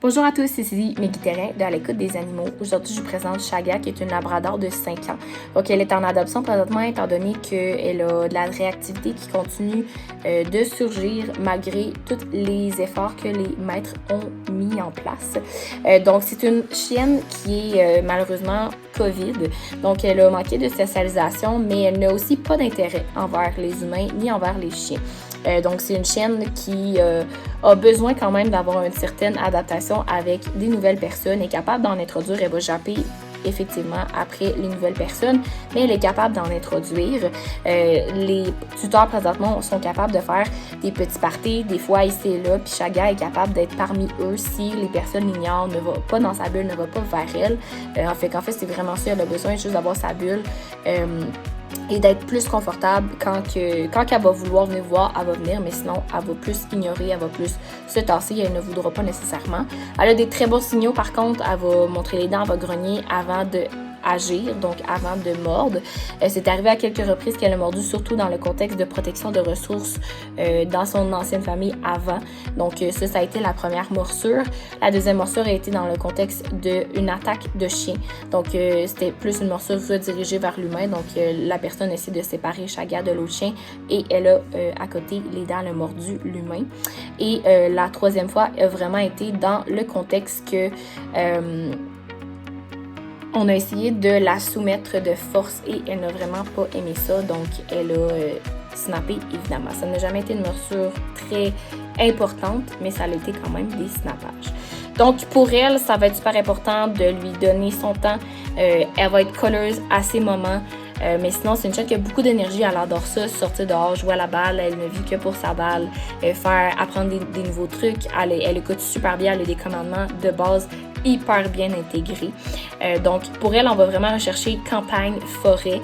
Bonjour à tous, ici Meggy Therrin de À l'écoute des animaux. Aujourd'hui, je vous présente Chaga, qui est une labrador de 5 ans. Donc, elle est en adoption présentement, étant donné qu'elle a de la réactivité qui continue de surgir malgré tous les efforts que les maîtres ont mis en place. Donc, c'est une chienne qui est malheureusement COVID. Donc, elle a manqué de socialisation, mais elle n'a aussi pas d'intérêt envers les humains ni envers les chiens. Donc, c'est une chienne qui a besoin quand même d'avoir une certaine adaptation avec des nouvelles personnes, est capable d'en introduire, elle va japper effectivement après les nouvelles personnes, mais elle est capable d'en introduire. Les tuteurs présentement sont capables de faire des petits parties, des fois ici et là, puis Chaga est capable d'être parmi eux si les personnes l'ignorent, ne va pas dans sa bulle, ne va pas vers elle. En fait, c'est vraiment ça, elle a besoin juste d'avoir sa bulle. Et d'être plus confortable quand elle va vouloir venir voir, elle va venir, mais sinon, elle va plus ignorer, elle va plus se tasser, elle ne voudra pas nécessairement. Elle a des très bons signaux, par contre, elle va montrer les dents, elle va grogner avant de agir, donc avant de mordre. C'est arrivé à quelques reprises qu'elle a mordu, surtout dans le contexte de protection de ressources dans son ancienne famille avant. Donc ça a été la première morsure. La deuxième morsure a été dans le contexte d'une attaque de chien. Donc c'était plus une morsure redirigée vers l'humain. Donc la personne essaie de séparer Chaga de l'autre chien et elle a à côté les dents, elle a mordu l'humain. Et la troisième fois a vraiment été dans le contexte que on a essayé de la soumettre de force et elle n'a vraiment pas aimé ça, donc elle a snappé évidemment. Ça n'a jamais été une morsure très importante, mais ça a été quand même des snappages. Donc pour elle, ça va être super important de lui donner son temps. Elle va être colleuse à ces moments. Mais sinon, c'est une chienne qui a beaucoup d'énergie, elle adore ça, sortir dehors, jouer à la balle, elle ne vit que pour sa balle, apprendre des nouveaux trucs, elle écoute super bien, elle a des commandements de base hyper bien intégrés. Donc pour elle, on va vraiment rechercher campagne, forêt.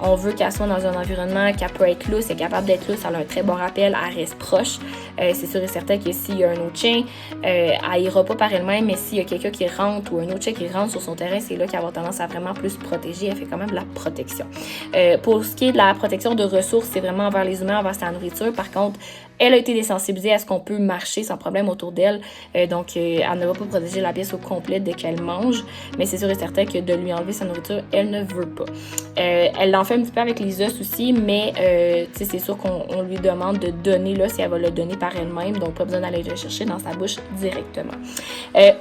On veut qu'elle soit dans un environnement qu'elle peut être lousse, elle est capable d'être lousse, elle a un très bon rappel, elle reste proche. C'est sûr et certain que s'il y a un autre chien, elle ira pas par elle-même, mais s'il y a quelqu'un qui rentre ou un autre chien qui rentre sur son terrain, c'est là qu'elle va avoir tendance à vraiment plus protéger, elle fait quand même de la protection. Pour ce qui est de la protection de ressources, c'est vraiment envers les humains, envers sa nourriture. Par contre, elle a été désensibilisée à ce qu'on peut marcher sans problème autour d'elle. Donc, elle ne va pas protéger la pièce au complet dès qu'elle mange. Mais c'est sûr et certain que de lui enlever sa nourriture, elle ne veut pas. Elle l'en fait un petit peu avec les os aussi, mais c'est sûr qu'on lui demande de donner là si elle va le donner par elle-même. Donc, pas besoin d'aller le chercher dans sa bouche directement.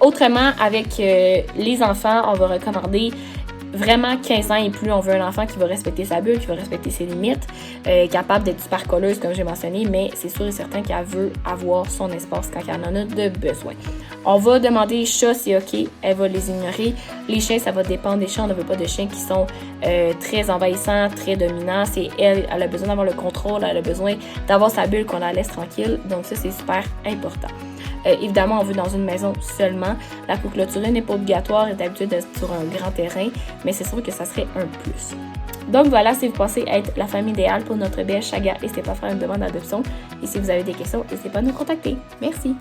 Autrement, avec les enfants, on va recommander vraiment 15 ans et plus, on veut un enfant qui va respecter sa bulle, qui va respecter ses limites, capable d'être super colleuse comme j'ai mentionné, mais c'est sûr et certain qu'elle veut avoir son espace quand elle en a de besoin. On va demander chat, c'est ok, elle va les ignorer. Les chiens, ça va dépendre des chiens, on ne veut pas de chiens qui sont très envahissants, très dominants. C'est elle a besoin d'avoir le contrôle, elle a besoin d'avoir sa bulle, qu'on la laisse tranquille, donc ça c'est super important. Évidemment, on veut dans une maison seulement. La clôturée n'est pas obligatoire, elle est d'habitude d'être sur un grand terrain, mais c'est sûr que ça serait un plus. Donc voilà, si vous pensez être la famille idéale pour notre belle Chaga, n'hésitez pas à faire une demande d'adoption. Et si vous avez des questions, n'hésitez pas à nous contacter. Merci!